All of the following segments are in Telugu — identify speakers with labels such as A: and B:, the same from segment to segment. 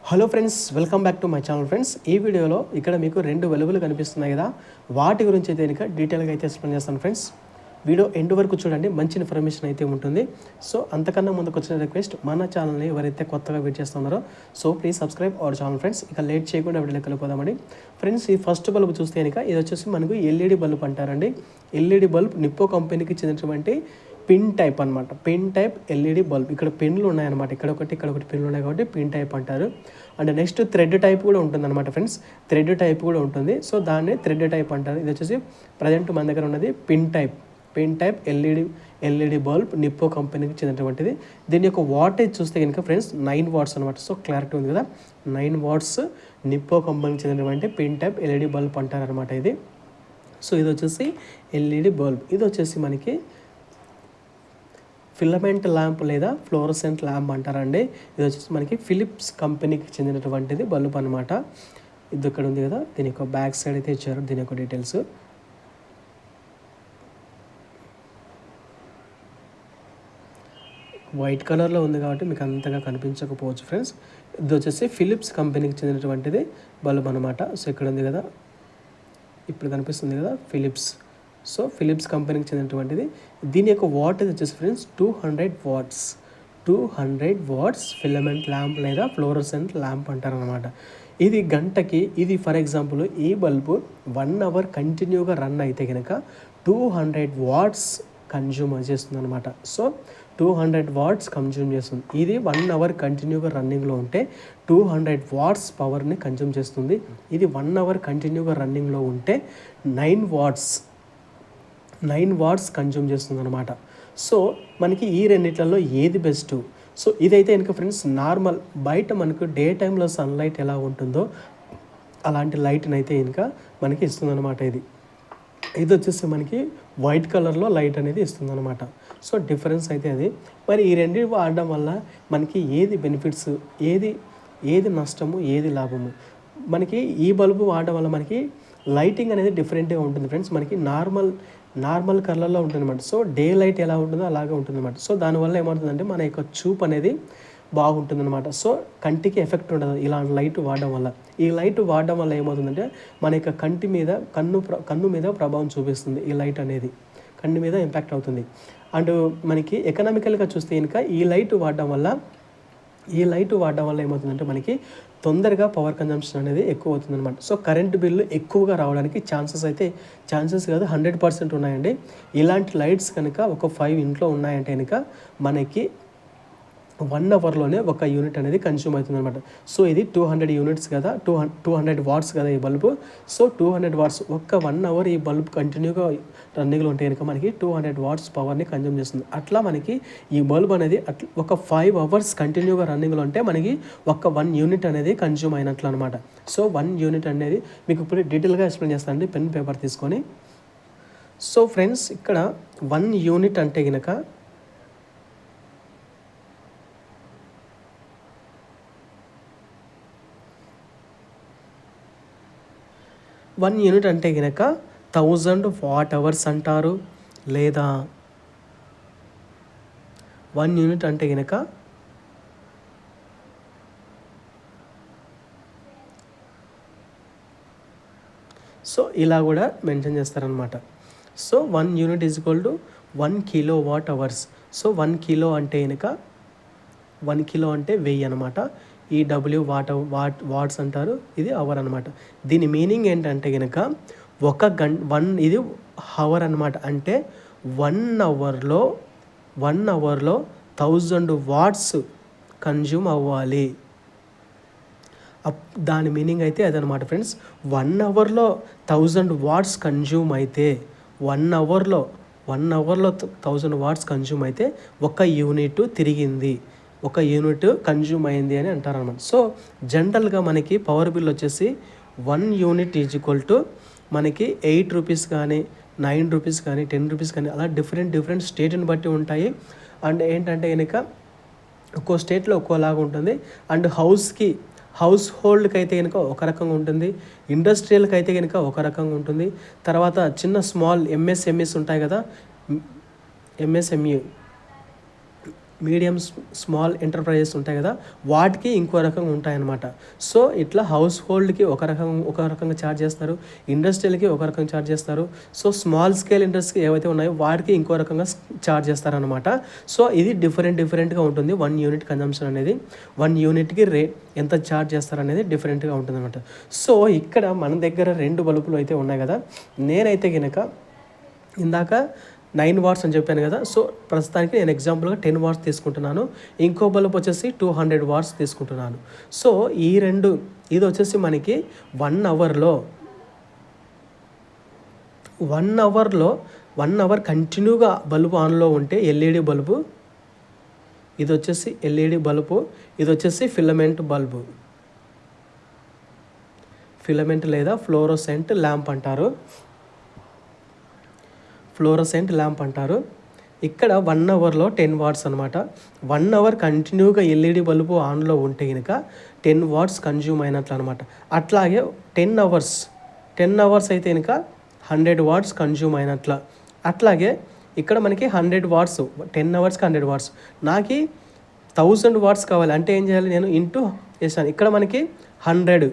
A: Hello friends, welcome back to my channel friends. ఈ వీడియోలో ఇక్కడ మీకు రెండు వెలుగులు కనిపిస్తున్నాయి కదా, వాటి గురించి అయితే కనుక డీటెయిల్గా అయితే ఎక్స్ప్లెయిన్ చేస్తాను ఫ్రెండ్స్. వీడియో ఎండ్ వరకు చూడండి, మంచి ఇన్ఫర్మేషన్ అయితే ఉంటుంది. సో అంతకన్నా ముందుకు వచ్చిన రిక్వెస్ట్, మన ఛానల్ని ఎవరైతే కొత్తగా వెయిట్ చేస్తున్నారో so please subscribe our channel friends. ఇక లేట్ చేయకుండా వీడియోకి వెళ్ళిపోదామండి ఫ్రెండ్స్. ఈ ఫస్ట్ బల్బ్ చూస్తే కనుక ఇది వచ్చేసి మనకు ఎల్ఈడి బల్బ్ అంటారండి. ఎల్ఈడి బల్బ్ నిప్పో కంపెనీకి చెందినటువంటి పిన్ టైప్ అనమాట. Pin type LED bulb. ఇక్కడ పెన్లు ఉన్నాయన్నమాట, ఇక్కడ ఒకటి పెన్లు ఉన్నాయి కాబట్టి పిన్ టైప్ అంటారు. అండ్ నెక్స్ట్ థ్రెడ్ టైప్ కూడా ఉంటుంది అనమాట ఫ్రెండ్స్. థ్రెడ్ టైప్ కూడా ఉంటుంది, సో దాన్ని థ్రెడ్ టైప్ అంటారు. ఇది వచ్చేసి ప్రజెంట్ మన దగ్గర ఉన్నది pin type LED bulb Nippo కంపెనీకి చెందినటువంటిది. దీని యొక్క వాటేజ్ చూస్తే కనుక ఫ్రెండ్స్ 9 వాట్స్ అనమాట. సో క్లారిటీ ఉంది కదా, 9 వాట్స్ నిప్పో కంపెనీకి చెందినటువంటి పిన్ టైప్ ఎల్ఈడి బల్బ్ అంటారు అనమాట ఇది. సో ఇది వచ్చేసి ఎల్ఈడి బల్బ్. ఇది వచ్చేసి మనకి ఫిలమెంట్ ల్యాంప్ లేదా ఫ్లోరసెంట్ ల్యాంప్ అంటారండి. ఇది వచ్చేసి మనకి ఫిలిప్స్ కంపెనీకి చెందినటువంటిది బల్బ్ అనమాట. ఇది ఇక్కడ ఉంది కదా, దీని యొక్క బ్యాక్ సైడ్ అయితే ఇచ్చారు దీని యొక్క డీటెయిల్స్. వైట్ కలర్లో ఉంది కాబట్టి మీకు అంతగా కనిపించకపోవచ్చు ఫ్రెండ్స్. ఇది వచ్చేసి ఫిలిప్స్ కంపెనీకి చెందినటువంటిది బల్బ్ అనమాట. సో ఇక్కడ ఉంది కదా, ఇప్పుడు కనిపిస్తుంది కదా ఫిలిప్స్. సో ఫిలిప్స్ కంపెనీకి చెందినటువంటిది. దీని యొక్క వాటేజ్ వచ్చేసి ఫ్రెండ్స్ 200 వాట్స్ ఫిలమెంట్ ల్యాంప్ లేదా ఫ్లోరసెంట్ ల్యాంప్ అంటారనమాట. ఇది గంటకి, ఇది ఫర్ ఎగ్జాంపుల్ ఈ బల్బు 1 అవర్ కంటిన్యూగా రన్ అయితే కనుక 200 వాట్స్ కన్జ్యూమ్ చేస్తుంది అనమాట. సో 200 వాట్స్ కన్జ్యూమ్ చేస్తుంది. ఇది 1 అవర్ కంటిన్యూగా రన్నింగ్లో ఉంటే 200 వాట్స్ పవర్ని కన్జ్యూమ్ చేస్తుంది. ఇది 1 అవర్ కంటిన్యూగా రన్నింగ్లో ఉంటే 9 వాట్స్ కన్జ్యూమ్ చేస్తుంది అనమాట. సో మనకి ఈ రెండిట్లలో ఏది బెస్ట్? సో ఇదైతే కనుక ఫ్రెండ్స్ నార్మల్ బయట మనకు డే టైంలో సన్లైట్ ఎలా ఉంటుందో అలాంటి లైట్ని అయితే కనుక మనకి ఇస్తుంది అనమాట. ఇది వచ్చేసి మనకి వైట్ కలర్లో లైట్ అనేది ఇస్తుంది అనమాట. సో డిఫరెన్స్ అయితే అది. మరి ఈ రెండు వాడడం వల్ల మనకి ఏది బెనిఫిట్స్, ఏది నష్టము, ఏది లాభము? మనకి ఈ బల్బు వాడడం వల్ల మనకి లైటింగ్ అనేది డిఫరెంట్గా ఉంటుంది ఫ్రెండ్స్. మనకి నార్మల్ కలర్లో ఉంటుంది అనమాట. సో డే లైట్ ఎలా ఉంటుందో అలాగే ఉంటుంది అనమాట. సో దానివల్ల ఏమవుతుందంటే మన యొక్క చూపు అనేది బాగుంటుంది అనమాట. సో కంటికి ఎఫెక్ట్ ఉండదు ఇలాంటి లైట్ వాడడం వల్ల. ఈ లైట్ వాడడం వల్ల ఏమవుతుందంటే మన యొక్క కన్ను మీద ప్రభావం చూపిస్తుంది. ఈ లైట్ అనేది కన్ను మీద ఇంపాక్ట్ అవుతుంది. అండ్ మనకి ఎకనామికల్గా చూస్తే కనుక ఈ లైట్ వాడడం వల్ల ఏమవుతుందంటే మనకి తొందరగా పవర్ కన్జంప్షన్ అనేది ఎక్కువ అవుతుంది అనమాట. సో కరెంట్ బిల్లు ఎక్కువగా రావడానికి ఛాన్సెస్ కాదు 100% ఉన్నాయండి. ఇలాంటి లైట్స్ కనుక ఒక 5 ఇంట్లో ఉన్నాయంటే కనుక మనకి 1 అవర్లోనే ఒక యూనిట్ అనేది కన్స్యూమ్ అవుతుంది అనమాట. సో ఇది 200 యూనిట్స్ కదా, 200 వాట్స్ కదా ఈ బల్బు. సో 200 వాట్స్ ఒక్క 1 అవర్ ఈ బల్బ్ కంటిన్యూగా రన్నింగ్లో ఉంటే కనుక మనకి 200 వాట్స్ పవర్ని కన్జ్యూమ్ చేస్తుంది. అట్లా మనకి ఈ బల్బ్ అనేది ఒక 5 అవర్స్ కంటిన్యూగా రన్నింగ్లో ఉంటే మనకి ఒక 1 యూనిట్ అనేది కన్జ్యూమ్ అయినట్లు అనమాట. సో 1 యూనిట్ అనేది మీకు ఇప్పుడు డీటెయిల్గా ఎక్స్ప్లెయిన్ చేస్తానండి, పెన్ పేపర్ తీసుకొని. సో ఫ్రెండ్స్ ఇక్కడ 1 యూనిట్ అంటే కనుక 1 యూనిట్ అంటే కనుక 1000 వాట్ అవర్స్ అంటారు. లేదా 1 యూనిట్ అంటే కనుక సో ఇలా కూడా మెన్షన్ చేస్తారనమాట. So 1 unit is equal to 1 kilo watt hours. So 1 kilo అంటే కనుక 1 కిలో అంటే 1000 అనమాట. ఈ డబ్ల్యూ వాట్స్ అంటారు, ఇది అవర్ అనమాట. దీని మీనింగ్ ఏంటంటే కనుక ఇది అవర్ అనమాట. అంటే 1 అవర్లో 1000 వాట్స్ కన్జ్యూమ్ అవ్వాలి. దాని మీనింగ్ అయితే అదనమాట ఫ్రెండ్స్. 1 అవర్లో 1000 వాట్స్ కన్జ్యూమ్ అయితే 1 అవర్లో 1000 వాట్స్ కన్జ్యూమ్ అయితే ఒక యూనిట్ తిరిగింది, ఒక యూనిట్ కన్జ్యూమ్ అయింది అని అంటారనమాట. సో జనరల్గా మనకి పవర్ బిల్ వచ్చేసి 1 యూనిట్ ఈజ్ ఈక్వల్ టు మనకి 8 రూపీస్ కానీ 9 రూపీస్ కానీ 10 రూపీస్ కానీ అలా డిఫరెంట్ స్టేట్ని బట్టి ఉంటాయి. అండ్ ఏంటంటే కనుక ఒక్కో స్టేట్లో ఒక్కోలాగా ఉంటుంది. అండ్ హౌస్ హోల్డ్కి అయితే కనుక ఒక రకంగా ఉంటుంది, ఇండస్ట్రియల్కి అయితే కనుక ఒక రకంగా ఉంటుంది. తర్వాత స్మాల్ ఎంఎస్ఎంఈస్ ఉంటాయి కదా, ఎంఎస్ఎంఈ మీడియం స్మాల్ ఎంటర్ప్రైజెస్ ఉంటాయి కదా, వాటికి ఇంకో రకంగా ఉంటాయన్నమాట. సో ఇట్లా హౌస్ హోల్డ్కి ఒక రకంగా ఛార్జ్ చేస్తారు, ఇండస్ట్రియల్కి ఒక రకంగా ఛార్జ్ చేస్తారు. సో స్మాల్ స్కేల్ ఇండస్ట్రీ ఏవైతే ఉన్నాయో వాటికి ఇంకో రకంగా ఛార్జ్ చేస్తారనమాట. సో ఇది డిఫరెంట్గా ఉంటుంది. 1 యూనిట్ కన్జంప్షన్ అనేది 1 యూనిట్కి ఎంత ఛార్జ్ చేస్తారనేది డిఫరెంట్గా ఉంటుంది అనమాట. సో ఇక్కడ మన దగ్గర 2 బల్బులు అయితే ఉన్నాయి కదా. నేనైతే కనుక ఇందాక 9 వాట్స్ అని చెప్పాను కదా. సో ప్రస్తుతానికి నేను ఎగ్జాంపుల్గా 10 వాట్స్ తీసుకుంటున్నాను. ఇంకో బల్బ్ వచ్చేసి 200 వాట్స్ తీసుకుంటున్నాను. సో ఈ రెండు, ఇది వచ్చేసి మనకి 1 అవర్ కంటిన్యూగా బల్బు ఆన్లో ఉంటే ఎల్ఈడి బల్బు, ఇది వచ్చేసి ఎల్ఈడి బల్బు, ఇది వచ్చేసి ఫిలమెంట్ బల్బు, ఫిలమెంట్ లేదా ఫ్లోరోసెంట్ ల్యాంప్ అంటారు. ఇక్కడ 1 అవర్లో 10 వాట్స్ అనమాట. 1 అవర్ కంటిన్యూగా ఎల్ఈడి బల్బు ఆన్లో ఉంటే కనుక 10 వాట్స్ కన్జ్యూమ్ అయినట్లు అనమాట. అట్లాగే 10 అవర్స్ అయితే కనుక 100 వాట్స్ కన్జ్యూమ్ అయినట్ల. అట్లాగే ఇక్కడ మనకి 100 వాట్స్, 10 అవర్స్కి 100 వాట్స్. నాకు 1000 వాట్స్ కావాలి అంటే ఏం చేయాలి, నేను ఇంటూ చేశాను. ఇక్కడ మనకి 100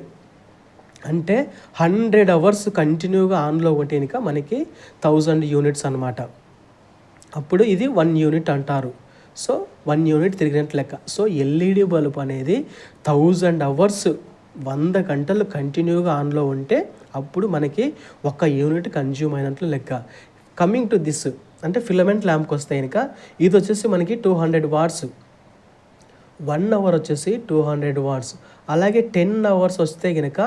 A: అంటే 100 అవర్స్ కంటిన్యూగా ఆన్లో ఉంటే కనుక మనకి 1000 యూనిట్స్ అనమాట. అప్పుడు ఇది 1 యూనిట్ అంటారు. సో 1 యూనిట్ తిరిగినట్టు లెక్క. సో ఎల్ఈడి బల్బ్ అనేది 1000 అవర్స్ 100 గంటలు కంటిన్యూగా ఆన్లో ఉంటే అప్పుడు మనకి 1 యూనిట్ కన్జ్యూమ్ అయినట్లు లెక్క. కమింగ్ టు దిస్ అంటే ఫిలమెంట్ ల్యాంప్కి వస్తే కనుక ఇది వచ్చేసి మనకి 200 వాట్స్, 1 అవర్ వచ్చేసి 200 వాట్స్. అలాగే 10 అవర్స్ వస్తే కనుక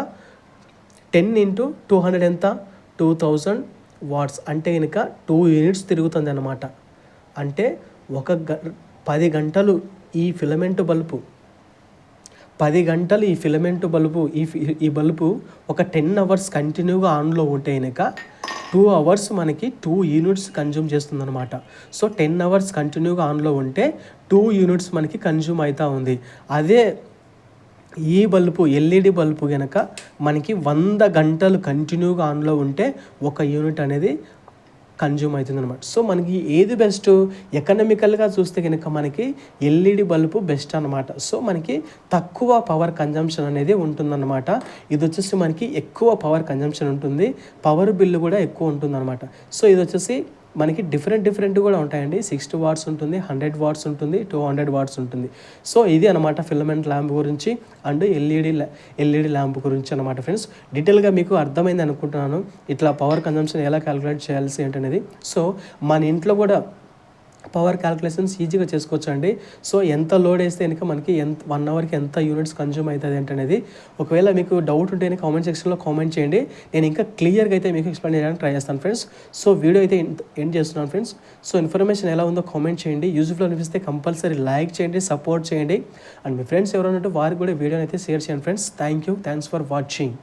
A: 10 × 200 ఎంత, 2000 వాట్స్. అంటే కనుక 2 యూనిట్స్ తిరుగుతుంది అన్నమాట. అంటే 10 గంటలు ఈ ఫిలమెంట్ బల్బు, 10 గంటలు ఈ ఫిలమెంట్ బల్బు, ఈ బల్బు ఒక 10 అవర్స్ కంటిన్యూగా ఆన్లో ఉంటే కనుక 2 అవర్స్ మనకి 2 యూనిట్స్ కన్జ్యూమ్ చేస్తుంది అనమాట. సో 10 అవర్స్ కంటిన్యూగా ఆన్లో ఉంటే 2 యూనిట్స్ మనకి కన్జ్యూమ్ అవుతూ ఉంది. అదే ఈ బల్బు ఎల్ఈడి బల్బు కనుక మనకి 100 గంటలు కంటిన్యూగా ఆన్లో ఉంటే 1 యూనిట్ అనేది కన్జ్యూమ్ అవుతుంది అనమాట. సో మనకి ఏది బెస్ట్, ఎకనామికల్గా చూస్తే కనుక మనకి ఎల్ఈడి బల్బు బెస్ట్ అనమాట. సో మనకి తక్కువ పవర్ కన్జంప్షన్ అనేది ఉంటుందన్నమాట. ఇది వచ్చేసి మనకి ఎక్కువ పవర్ కన్జంప్షన్ ఉంటుంది, పవర్ బిల్లు కూడా ఎక్కువ ఉంటుంది అనమాట. సో ఇది వచ్చేసి మనకి డిఫరెంట్ కూడా ఉంటాయండి. 60 వాట్స్ ఉంటుంది, 100 వాట్స్ ఉంటుంది, 200 వాట్స్ ఉంటుంది. సో ఇది అనమాట ఫిలమెంట్ ల్యాంప్ గురించి అండ్ ఎల్ఈడి ల్యాంప్ గురించి అనమాట ఫ్రెండ్స్. డీటెయిల్గా మీకు అర్థమైంది అనుకుంటున్నాను, ఇట్లా పవర్ కన్జంప్షన్ ఎలా క్యాలిక్యులేట్ చేయాల్సి ఏంటనేది. సో మన ఇంట్లో కూడా పవర్ క్యాలిక్యులేషన్స్ ఈజీగా చేసుకోవచ్చు అండి. సో ఎంత లోడ్ వేస్తే కనుక మనకి 1 అవర్కి ఎంత యూనిట్స్ కన్జ్యూమ్ అవుతుంది ఏంటనేది. ఒకవేళ మీకు డౌట్ ఉంటే కామెంట్ సెక్షన్లో కామెంట్ చేయండి, నేను ఇంకా క్లియర్గా అయితే మీకు ఎక్స్ప్లెయిన్ చేయడానికి ట్రై చేస్తాను ఫ్రెండ్స్. సో వీడియో అయితే ఎండ్ చేస్తున్నాను ఫ్రెండ్స్. సో ఇన్ఫర్మేషన్ ఎలా ఉందో కామెంట్ చేయండి, యూజ్ఫుల్ అనిపిస్తే కంపల్సరీ లైక్ చేయండి, సపోర్ట్ చేయండి. అండ్ మీ ఫ్రెండ్స్ ఎవరైనా ఉంటే వారికి కూడా వీడియోని అయితే షేర్ చేయండి ఫ్రెండ్స్. Thanks for watching.